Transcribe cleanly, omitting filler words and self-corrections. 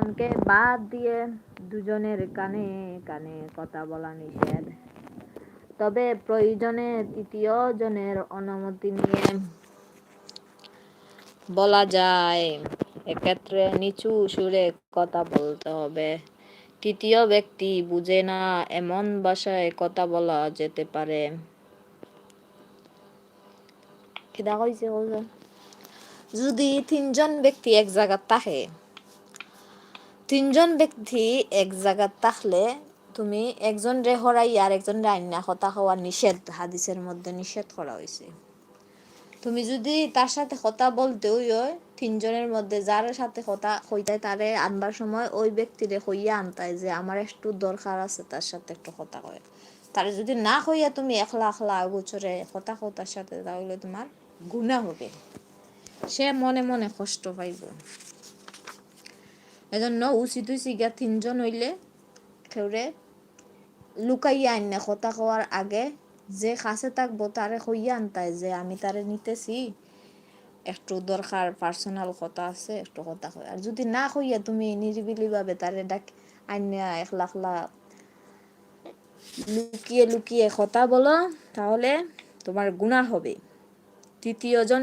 একজনকে বাদ দিয়ে দুজনের কানে কানে কথা বলা নিষেধ, তবে প্রয়োজনে তৃতীয় জনের অনুমতি নিয়ে বলা যায়। এক্ষেত্রে নিচু সুরে কথা বলতে হবে। তৃতীয় ব্যক্তি বুঝে না এমন ভাষায় কথা বলা যেতে পারে। যদি তিনজন ব্যক্তি এক জায়গা থাকলে তুমি একজন রে হরাই আর একজন রে আইনা কথা হওয়া নিষেধ, হাদিসের মধ্যে নিষেধ করা হয়েছে। তুমি যদি তার সাথে কথা বলতে হয়, তিনজনের মধ্যে যার সাথে কথা হইতায় তারে আনবার সময় ওই ব্যক্তিরে হইয়া আনতায় যে আমার একটু দরকার আছে, তার সাথে একটু কথা কয়। তারে যদি না হইয়া তুমি একলা গোচরে কথা কও তার সাথে, তাহলে তোমার গুনাহ হবে, সে মনে মনে কষ্ট পাইব। এজন্য উচিত হইছে গিয়া তিনজন হইলে কেউরে লুকাইয়া আইনা কথা কওয়ার আগে যে কাছে থাকবো তারে হইয়া আনতায় যে আমি তারে নিতেছি, একটু দরকার, পার্সোনাল কথা আছে, একটু কথা কয়। আর যদি না হইয়া তুমি নিরিবিলি ভাবে তারে ডাক আইনা একলা লুকিয়ে লুকিয়ে কথা বলো, তাহলে তোমার গুনাহ হবে। তৃতীয় জন